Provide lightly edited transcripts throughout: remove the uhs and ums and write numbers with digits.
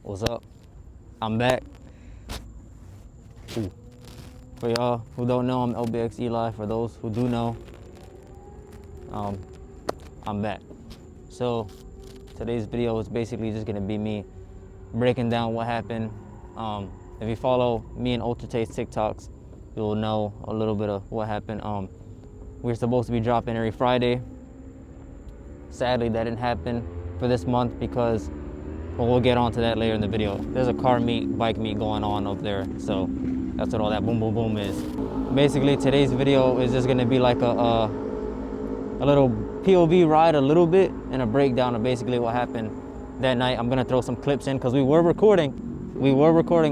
What's up? I'm back. Ooh. For y'all who don't know, I'm LBX Eli. For those who do know, I'm back. So today's video is basically just gonna be me breaking down what happened. If you follow me and Ultra Taste TikToks, you'll know a little bit of what happened. We're supposed to be dropping every Friday. Sadly, that didn't happen for this month because, well, we'll get onto that later in the video. There's a car meet, bike meet going on over there, so that's what all that boom boom boom is. Basically, today's video is just gonna be like a little POV ride a little bit and a breakdown of basically what happened that night. I'm gonna throw some clips in because we were recording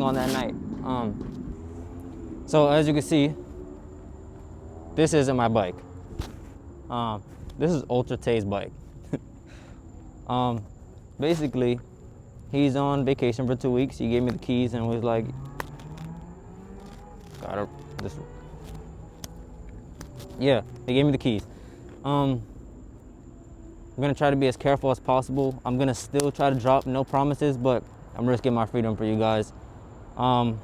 on that night. So as you can see, this isn't my bike. This is Ultra Tay's bike. Basically, he's on vacation for 2 weeks. He gave me the keys and was like, yeah, he gave me the keys. I'm gonna try to be as careful as possible. I'm gonna still try to drop no promises, but I'm risking my freedom for you guys. Not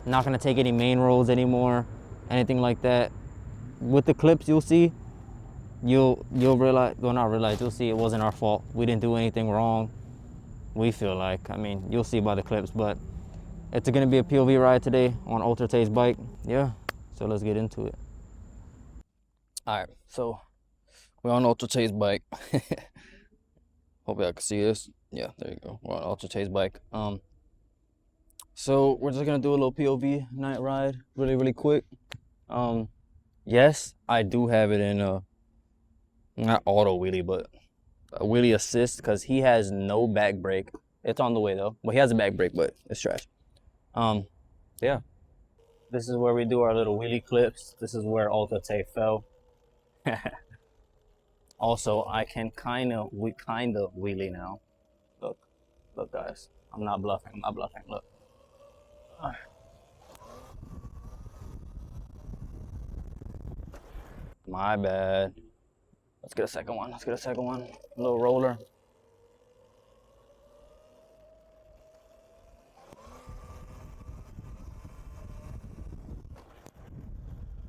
gonna take any main roads anymore, anything like that. With the clips you'll see, you'll realize, well, not realize, you'll see it wasn't our fault. We didn't do anything wrong. We feel like, I mean, you'll see by the clips, but it's gonna be a POV ride today on Ultra Tay's bike. Yeah, so let's get into it. All right, so we're on Ultra Tay's bike. Hope y'all can see this. Yeah, there you go. We're on Ultra Tay's bike. So we're just gonna do a little POV night ride, really quick. Yes, I do have it in not auto wheelie, but a wheelie assist, because he has no back brake. It's on the way though. Well, he has a back brake, but it's trash. Yeah. This is where we do our little wheelie clips. This is where Ultra Tay fell. Also, I can kind of wheelie now. Look, guys. I'm not bluffing. Look. My bad. Let's get a second one. A little roller.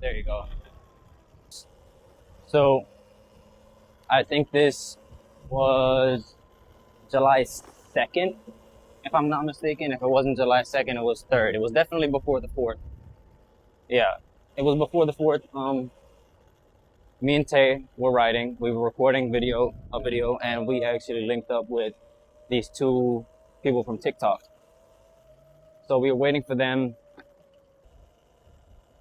There you go. So, I think this was July 2nd, if I'm not mistaken. If it wasn't July 2nd, it was 3rd. It was definitely before the 4th. Yeah, it was before the 4th. Me and Tay were riding. We were recording a video, and we actually linked up with these two people from TikTok. So we were waiting for them.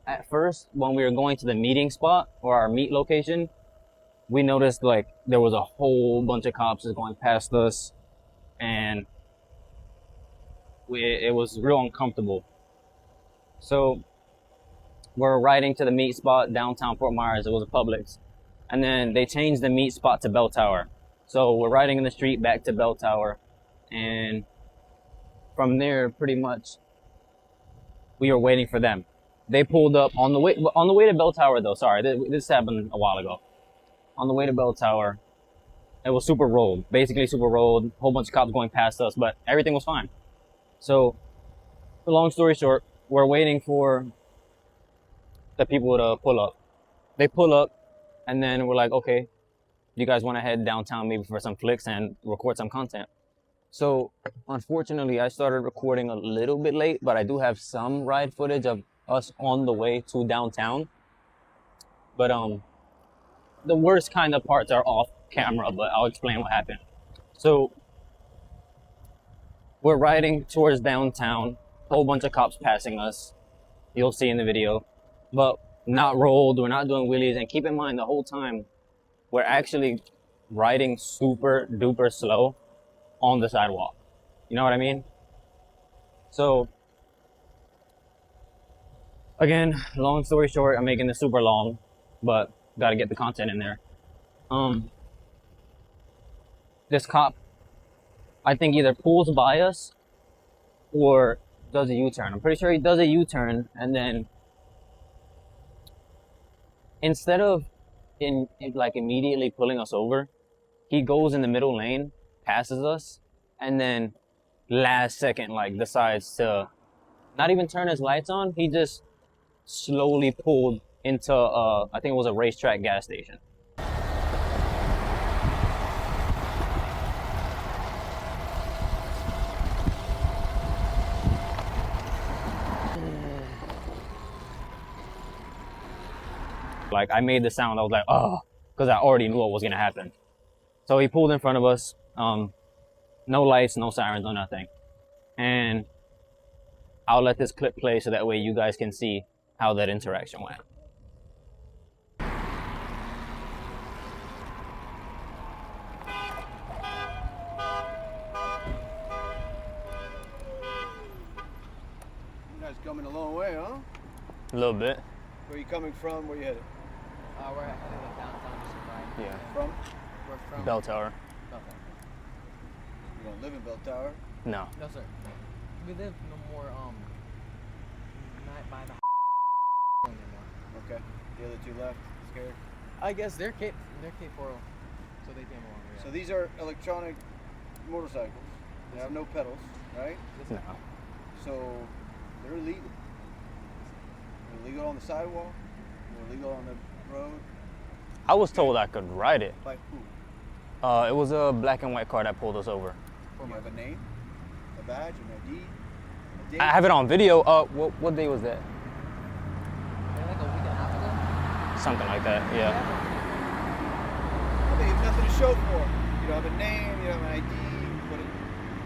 At first, when we were going to the meeting spot or our meet location, we noticed like there was a whole bunch of cops just going past us, and it was real uncomfortable. So we're riding to the meet spot downtown Fort Myers. It was a Publix, and then they changed the meet spot to Bell Tower. So we're riding in the street back to Bell Tower, and from there, pretty much, we were waiting for them. They pulled up on the way to Bell Tower though. Sorry, this happened a while ago. On the way to Bell Tower, it was super rolled, basically super rolled. Whole bunch of cops going past us, but everything was fine. So, long story short, we're waiting for the people to pull up. They pull up, and then we're like, okay, you guys want to head downtown maybe for some flicks and record some content? So, unfortunately, I started recording a little bit late, but I do have some ride footage of us on the way to downtown. But the worst kind of parts are off camera, but I'll explain what happened. So we're riding towards downtown, whole bunch of cops passing us. You'll see in the video, but not rolled. We're not doing wheelies. And keep in mind, the whole time we're actually riding super duper slow on the sidewalk. You know what I mean? So again, long story short, I'm making this super long, but gotta get the content in there. This cop, I think, either pulls by us or does a U-turn. I'm pretty sure he does a U-turn, and then instead of like immediately pulling us over, he goes in the middle lane, passes us, and then last second, like, decides to not even turn his lights on. He just slowly pulled into, I think it was a racetrack gas station. Like, I made the sound, I was like, oh, because I already knew what was gonna happen. So he pulled in front of us, no lights, no sirens, no nothing. And I'll let this clip play so that way you guys can see how that interaction went. You guys coming a long way, huh? A little bit. Where you coming from? Where you headed? We're headed to downtown just to ride. Yeah. From? We're from Bell Tower. Bell Tower. You don't live in Bell Tower? No. No, sir. We live no more not by the anymore. Okay. The other two left. Scared. I guess they're K4, so they came along. Yeah. So these are electronic motorcycles. They have no pedals, right? No. So they're illegal. They're illegal on the sidewalk. They're illegal on the road. I was told I could ride it. By who? It was a black and white car that pulled us over. You have a name, a badge, an ID, a date. I have it on video. What day was that? They're like a week and a half ago. Something like that. Yeah. They have nothing to show for it. You don't have a name, you don't have an ID, but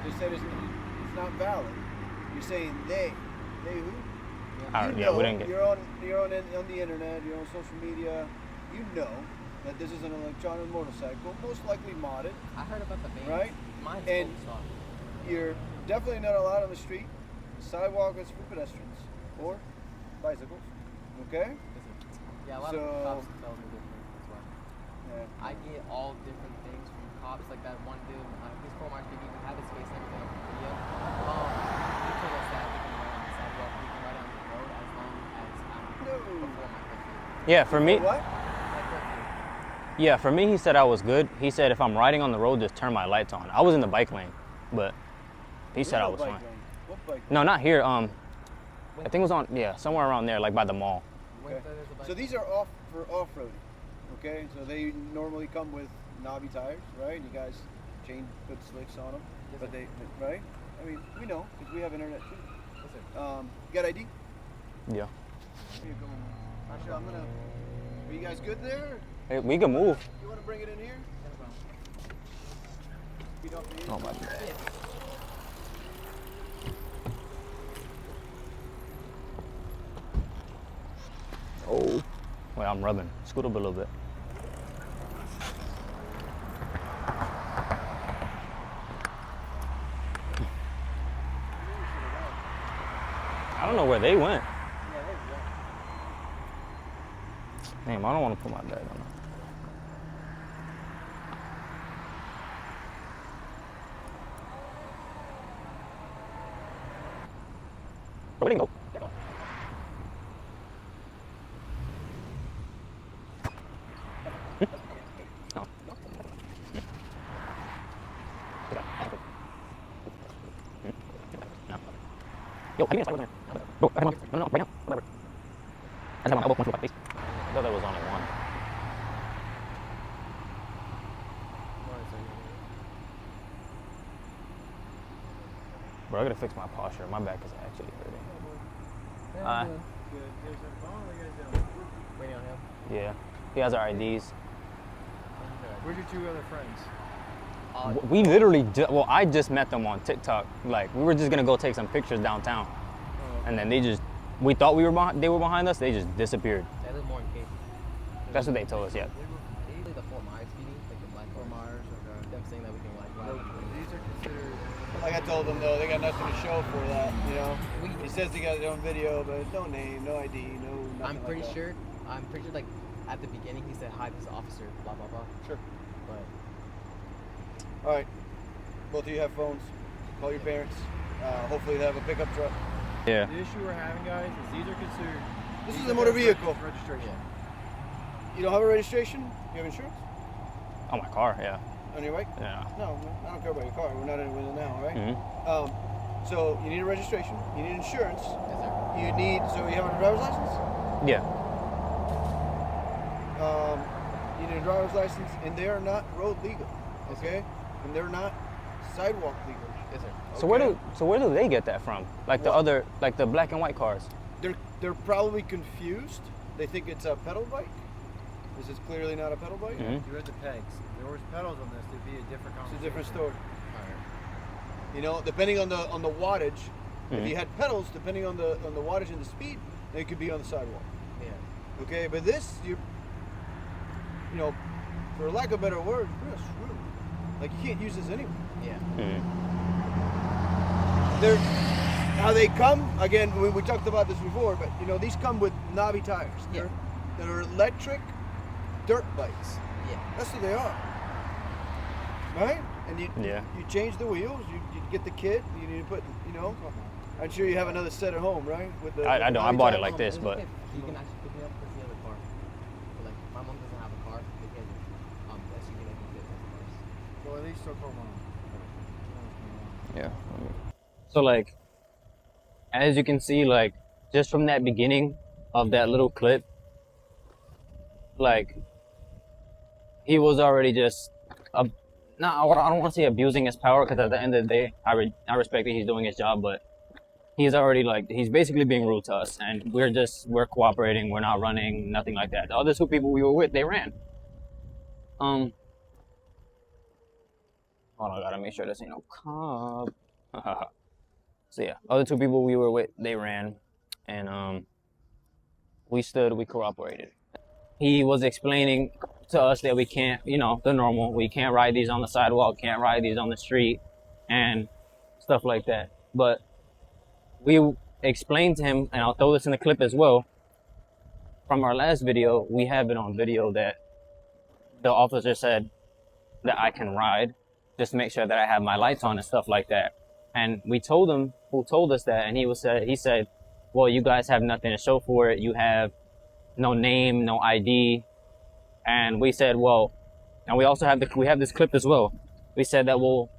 they said it's not valid. You're saying they who? Yeah, we didn't get. You're on the internet, you're on social media. You know that this is an electronic motorcycle, most likely modded. I heard about the band. Right? Mine's And full stock. you're definitely not allowed on the street. The sidewalk is for pedestrians or bicycles. Okay? Yeah, a lot So- of cops tell me different. That's why. Yeah. I get all different things from cops. Like that one dude, his Fort Myers didn't even have his face and everything on the video. He told us that we can ride on the sidewalk, we can ride on the road as long as No. before my curfew. Yeah, for me. What? My curfew. Yeah, for me, he said I was good. He said if I'm riding on the road, just turn my lights on. I was in the bike lane, but he said I was fine. What bike lane? No, not here. I think it was on, somewhere around there, like by the mall. Okay. There's a bike So these are for off-roading. Okay, so they normally come with knobby tires, right? You guys put slicks on them, Yes, but sir. right? I mean, we know because we have internet too. Yes, sir. You got ID? Yeah. Here you go. Actually, are you guys good there? Hey, we can move. You want to bring it in here? Feet off the Oh my God. Oh. Wait, I'm rubbing. Scoot up a little bit. I don't know where they went. Damn, I don't want to put my bag on. Where did it go? Oh. Yo, how do you get a there? Bro, I don't know. No, right now. Whatever. I just have my elbow going through my face. I thought there was only one. Bro, I gotta fix my posture. My back is actually hurting. Waiting on him. Yeah. He has our IDs. Where's your two other friends? We literally, I just met them on TikTok. Like, we were just gonna go take some pictures downtown. And then we thought they were behind us, they just disappeared. They live more in Cape. That's what they told us, yeah. They the Fort Myers PD, like the black Fort Myers, them saying that we can like ride on the road. These are considered. Like I told them though, they got nothing to show for that. You know, he says they got their own video, but no name, no ID, no. Nothing I'm pretty like that. sure. I'm pretty sure. Like at the beginning, he said, "Hi, this is officer." Blah blah blah. Sure. But All right. Both of you have phones. Call your parents. Hopefully they have a pickup truck. Yeah. The issue we're having, guys, is these are considered. This these is a are motor their vehicle. Registration. yeah, You don't have a registration? You have insurance? On my car, yeah. on your bike? Yeah. No, I don't care about your car. We're not in it now, right? Mhm. So you need a registration. You need insurance. Yes, sir. You need. So you have a driver's license. Yeah. You need a driver's license, and they are not road legal. Okay, and they're not sidewalk legal. Yes, sir. So where do they get that from? Like the What? other, like the black and white cars. They're probably confused. They think it's a pedal bike. This is clearly not a pedal bike. Mhm. You read the pegs. If there was pedals on this, it'd be a different It's a conversation. different story. Alright. You know, depending on the wattage. If Mhm. you had pedals, depending on the wattage and the speed, it could be on the sidewalk. Yeah. Okay, but this you know, for lack of a better word, you're gonna screw. Like you can't use this anyway. Yeah. Mhm. They're how they come again. We talked about this before, but you know these come with knobby tires. Yeah. They're electric dirt bikes. Yeah. That's what they are, right? And you Yeah. you change the wheels. You get the kit. You need to put I'm sure you have another set at home, right? With the I don't. I knobby bought it tires. like this, It's but okay. He can actually pick me up because he has a car. So like, my mom doesn't have a car because the SUV that can fit both cars. Well, at least so call mom. yeah. So like, as you can see, like just from that beginning of that little clip, like he was already just no, I don't want to say abusing his power because at the end of the day, I respect that he's doing his job, but he's already like he's basically being rude to us, and we're cooperating. We're not running, nothing like that. The other two people we were with, they ran. Hold on, I gotta make sure this ain't no cop. So yeah, other two people we were with, they ran, and we cooperated. He was explaining to us that we can't, the normal, we can't ride these on the sidewalk, can't ride these on the street, and stuff like that. But we explained to him, and I'll throw this in the clip as well, from our last video, we have it on video that the officer said that I can ride, just make sure that I have my lights on and stuff like that. And we told him, who told us that, and he said, well, you guys have nothing to show for it. You have no name, no ID. And we said, well, and we also have we have this clip as well. We said that, well,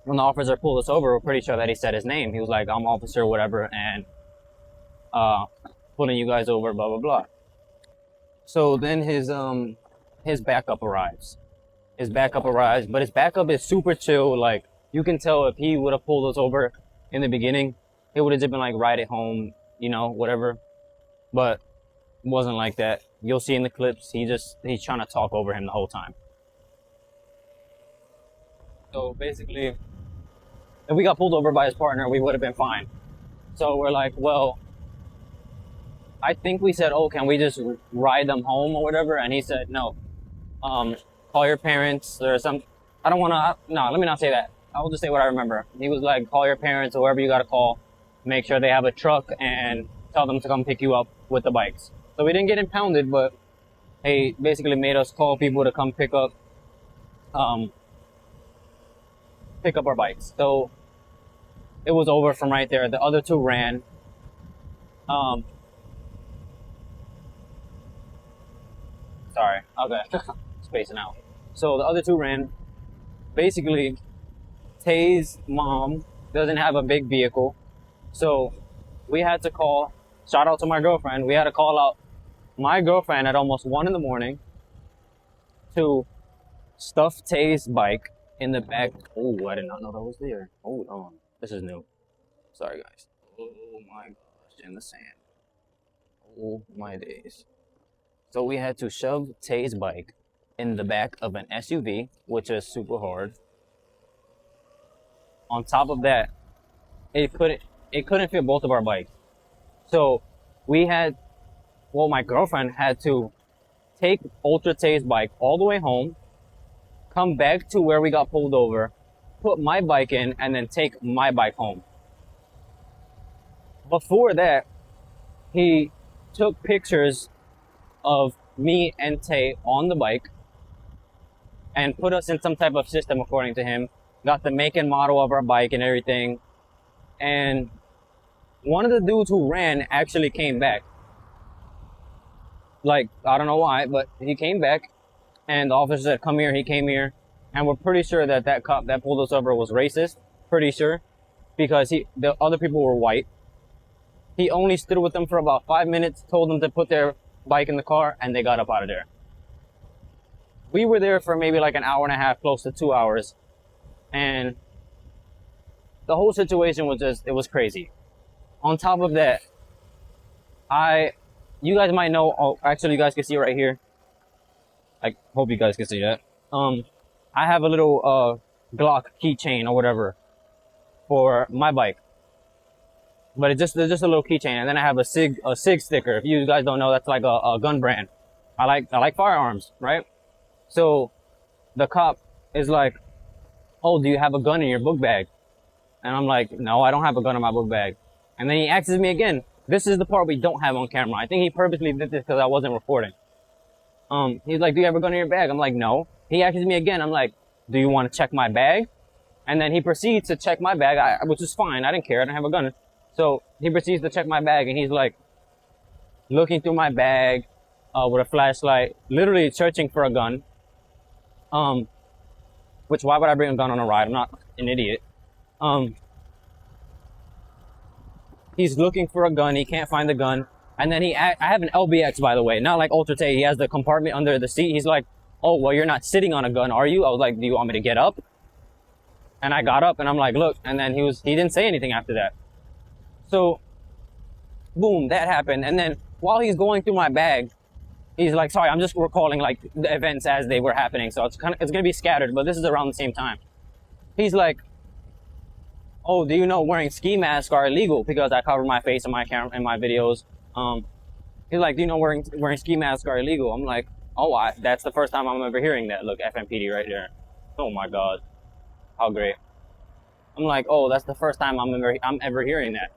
when the officer pulled us over, we're pretty sure that he said his name. He was like, I'm officer, whatever, and pulling you guys over, blah, blah, blah. So then his backup arrives. But his backup is super chill. Like, you can tell if he would have pulled us over in the beginning, he would have just been like, ride it home, whatever. But it wasn't like that. You'll see in the clips, he's trying to talk over him the whole time. So basically, if we got pulled over by his partner, we would have been fine. So we're like, well, I think we said, oh, can we just ride them home or whatever? And he said, no. Call your parents or some. I don't want to. No, let me not say that. I'll just say what I remember. He was like, call your parents or whoever you got to call. Make sure they have a truck and tell them to come pick you up with the bikes. So we didn't get impounded, but he basically made us call people to come pick up our bikes. So it was over from right there. The other two ran. Sorry. Okay. Spacing out. So the other two ran. Basically, Tay's mom doesn't have a big vehicle. So we had to call, shout out to my girlfriend, we had to call out my girlfriend at almost 1 a.m. to stuff Tay's bike in the back. Oh, I did not know that was there. Hold on. This is new. Sorry, guys. Oh my gosh, in the sand. Oh my days. So we had to shove Tay's bike in the back of an SUV, which is super hard. On top of that, it couldn't fit both of our bikes. So my girlfriend had to take Ultra Tay's bike all the way home, come back to where we got pulled over, put my bike in, and then take my bike home. Before that, he took pictures of me and Tay on the bike and put us in some type of system according to him, got the make and model of our bike and everything. And one of the dudes who ran actually came back. Like, I don't know why, but he came back And the officer said, come here, he came here. And we're pretty sure that that cop that pulled us over was racist. Pretty sure. Because the other people were white. He only stood with them for about 5 minutes, told them to put their bike in the car, and they got up out of there. We were there for maybe like an hour and a half, close to 2 hours. And the whole situation was it was crazy. On top of that, you guys might know, oh, actually you guys can see right here. I hope you guys can see that. I have a little Glock keychain or whatever for my bike. But it's just a little keychain, and then I have a Sig sticker. If you guys don't know, that's like a gun brand. I like firearms, right? So the cop is like, "Oh, do you have a gun in your book bag?" And I'm like, "No, I don't have a gun in my book bag." And then he asks me again. This is the part we don't have on camera. I think he purposely did this because I wasn't recording. He's like, "Do you have a gun in your bag?" I'm like, "No." He asks me again. I'm like, "Do you want to check my bag?" And then he proceeds to check my bag, which is fine. I didn't care. I didn't have a gun. So he proceeds to check my bag, and he's like looking through my bag with a flashlight, literally searching for a gun. Which, why would I bring a gun on a ride? I'm not an idiot. He's looking for a gun. He can't find the gun. And then I have an LBX, by the way, not like Ultra Tay. He has the compartment under the seat. He's like, "Oh, well, you're not sitting on a gun, are you?" I was like, "Do you want me to get up?" And I got up, and I'm like, "Look." And then he didn't say anything after that. So, boom, that happened. And then while he's going through my bag, he's like, sorry, I'm just recalling like the events as they were happening. So it's going to be scattered, but this is around the same time. He's like, "Oh, do you know wearing ski masks are illegal?" Because I cover my face in my camera, in my videos. He's like, "Do you know wearing ski masks are illegal?" I'm like, "Oh, that's the first time I'm ever hearing that." Look, FMPD right there. Oh my God. How great. I'm like, "Oh, that's the first time I'm ever hearing that."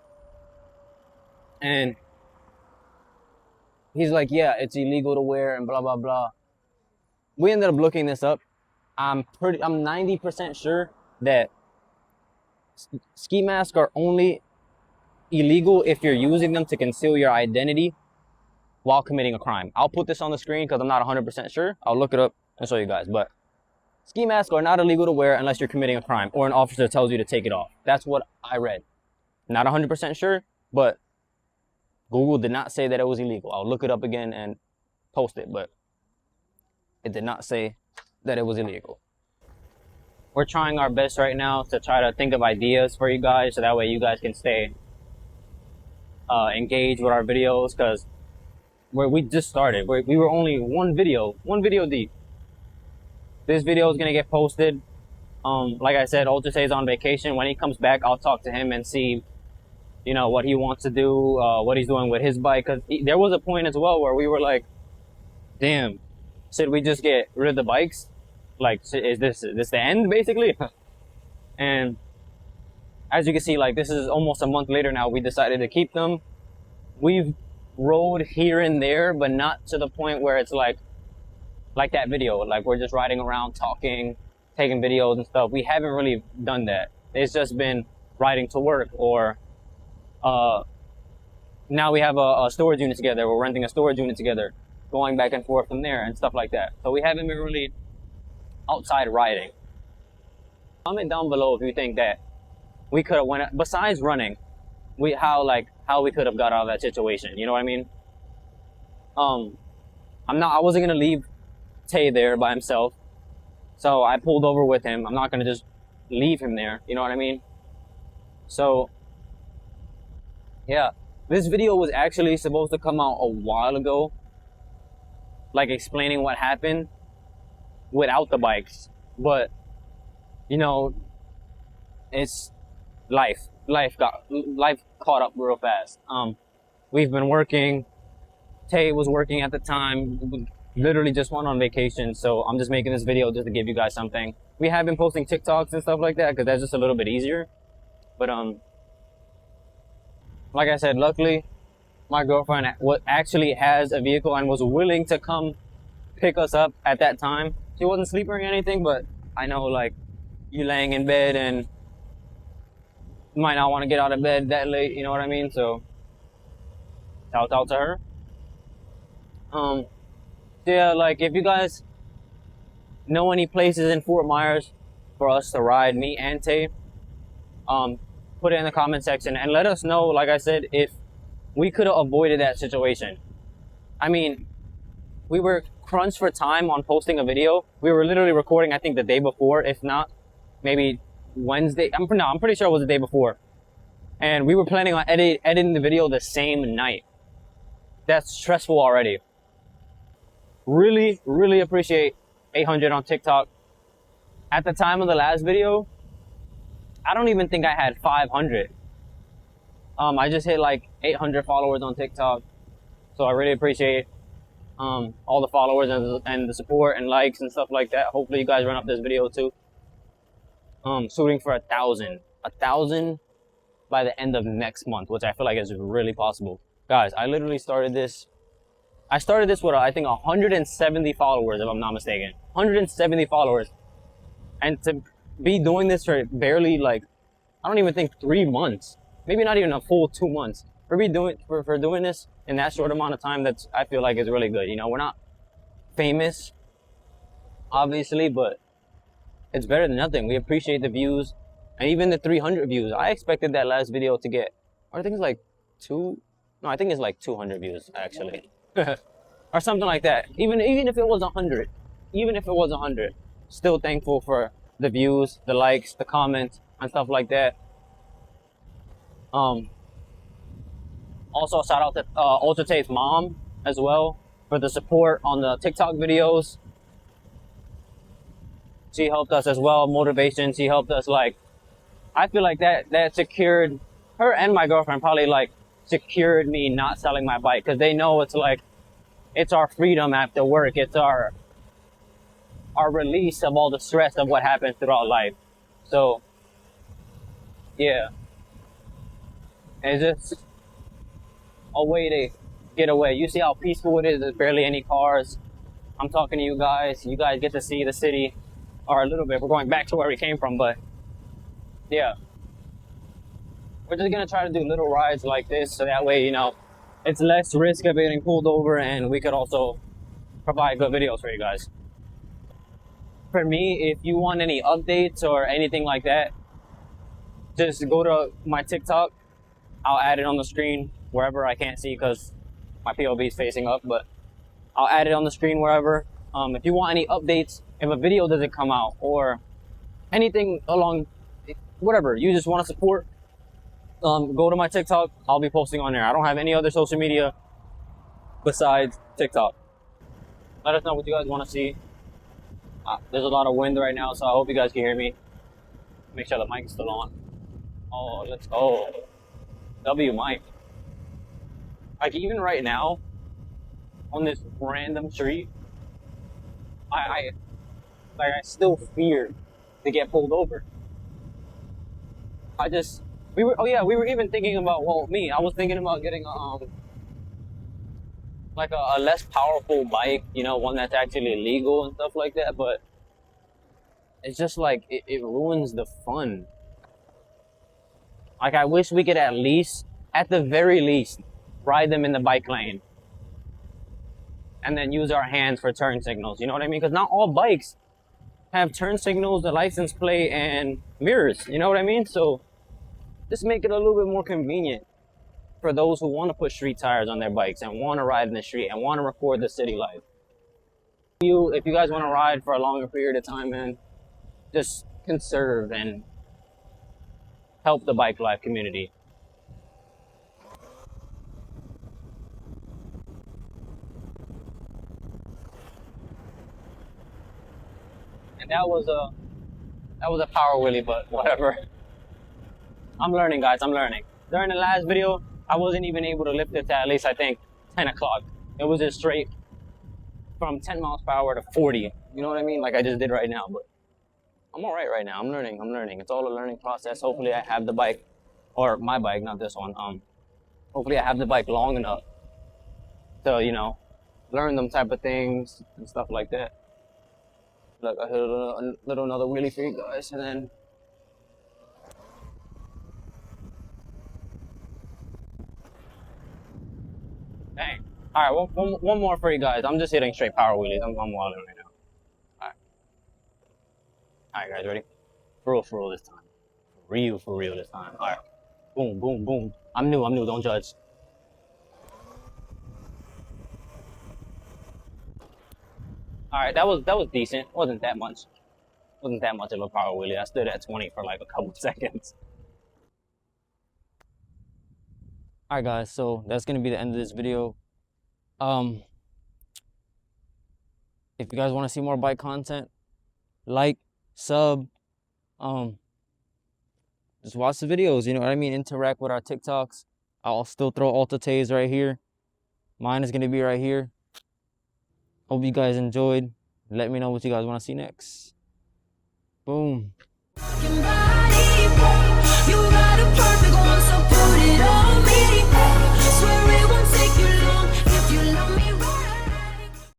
And he's like, "Yeah, it's illegal to wear and blah, blah, blah." We ended up looking this up. I'm 90% sure that ski masks are only illegal if you're using them to conceal your identity while committing a crime. I'll put this on the screen because I'm not 100% sure. I'll look it up and show you guys. But ski masks are not illegal to wear unless you're committing a crime or an officer tells you to take it off. That's what I read. Not 100% sure, but Google did not say that it was illegal. I'll look it up again and post it, but it did not say that it was illegal. We're trying our best right now to try to think of ideas for you guys so that way you guys can stay engaged with our videos, because we just started. We were only one video deep. This video is going to get posted. Like I said, Ultra Tay's on vacation. When he comes back, I'll talk to him and see what he wants to do, what he's doing with his bike. Because there was a point as well where we were like, damn, should we just get rid of the bikes? Like, is this the end, basically? And as you can see, like, this is almost a month later now. We decided to keep them. We've rode here and there, but not to the point where it's like that video. Like, we're just riding around, talking, taking videos and stuff. We haven't really done that. It's just been riding to work, or now we have a storage unit together. We're renting a storage unit together, going back and forth from there and stuff like that. So we haven't been really outside riding. Comment down below if you think that we could have went, besides running, how we could have got out of that situation. You know what I mean? I wasn't gonna leave Tay there by himself, so I pulled over with him. I'm not gonna just leave him there. You know what I mean? So yeah, this video was actually supposed to come out a while ago, like explaining what happened without the bikes, but it's life caught up real fast. We've been working. Tay was working at the time. We literally just went on vacation, so I'm just making this video just to give you guys something. We have been posting TikToks and stuff like that because that's just a little bit easier. But like I said, luckily my girlfriend actually has a vehicle and was willing to come pick us up at that time. She wasn't sleeping or anything, but I know, like, you laying in bed and you might not want to get out of bed that late, you know what I mean? So shout out to her. Yeah, like, if you guys know any places in Fort Myers for us to ride, me and Tay, put it in the comment section and let us know, like I said, if we could have avoided that situation. I mean, we were crunched for time on posting a video. We were literally recording, I think, the day before, if not, maybe Wednesday. I'm pretty sure it was the day before. And we were planning on editing the video the same night. That's stressful already. Really, really appreciate 800 on TikTok. At the time of the last video, I don't even think I had 500. I just hit like 800 followers on TikTok. So I really appreciate all the followers and the support and likes and stuff like that. Hopefully you guys run up this video too. Shooting for 1,000 by the end of next month, which I feel like is really possible. Guys, I literally started this. I started this with I think 170 followers, if I'm not mistaken. 170 followers, and to be doing this for barely like, I don't even think 3 months, maybe not even a full 2 months. For doing this in that short amount of time, that's, I feel like, is really good. You know, we're not famous, obviously, but it's better than nothing. We appreciate the views, and even the 300 views. I expected that last video to get, I think it's like I think it's like 200 views actually, or something like that. Even if it was 100, still thankful for the views, the likes, the comments, and stuff like that. Also, shout out to Ultra Tate's mom as well for the support on the TikTok videos. She helped us as well, motivation. She helped us, like, I feel like that secured her and my girlfriend, probably like secured me not selling my bike, because they know it's like, it's our freedom after work. It's our release of all the stress of what happens throughout life. So yeah, it's just a way to get away. You see how peaceful it is. There's barely any cars. I'm talking to you guys. You guys get to see the city, or a little bit. We're going back to where we came from, but yeah, we're just gonna try to do little rides like this, so that way, you know, it's less risk of getting pulled over, and we could also provide good videos for you guys. For me, if you want any updates or anything like that, just go to my TikTok. I'll add it on the screen wherever I can't see because my POV is facing up, but I'll add it on the screen wherever. If you want any updates, if a video doesn't come out or anything along, whatever, you just want to support, go to my TikTok. I'll be posting on there. I don't have any other social media besides TikTok. Let us know what you guys want to see. There's a lot of wind right now, so I hope you guys can hear me. Make sure the mic is still on. Oh, let's go. W mic. Like, even right now, on this random street, I still fear to get pulled over. We were even thinking about, I was thinking about getting like a less powerful bike, you know, one that's actually legal and stuff like that, but it's just like, it ruins the fun. Like, I wish we could at the very least, ride them in the bike lane and then use our hands for turn signals, you know what I mean? Because not all bikes have turn signals, the license plate, and mirrors, you know what I mean? So just make it a little bit more convenient for those who want to put street tires on their bikes and want to ride in the street and want to record the city life. If you guys want to ride for a longer period of time, man, just conserve and help the bike life community. And that was a power wheelie, but whatever. I'm learning, guys. I'm learning. During the last video, I wasn't even able to lift it to at least, I think, 10 o'clock. It was just straight from 10 miles per hour to 40. You know what I mean? Like I just did right now, but I'm all right now. I'm learning. It's all a learning process. Hopefully I have the bike, or my bike, not this one. Hopefully I have the bike long enough to, you know, learn them type of things and stuff like that. Look, I hit another wheelie for you guys, and then dang. All right, one more for you guys. I'm just hitting straight power wheelies. I'm wilding right now. All right. Alright, guys, ready? For real this time. For real this time. Alright. Boom, boom, boom. I'm new, don't judge. Alright, that was decent. Wasn't that much. Wasn't that much of a power wheelie. I stood at 20 for like a couple seconds. Alright guys, so that's gonna be the end of this video. If you guys want to see more bike content, like, sub, just watch the videos, you know what I mean? Interact with our TikToks. I'll still throw Alta Tays right here. Mine is gonna be right here. Hope you guys enjoyed. Let me know what you guys want to see next. Boom. You got a perfect one, so put it on me.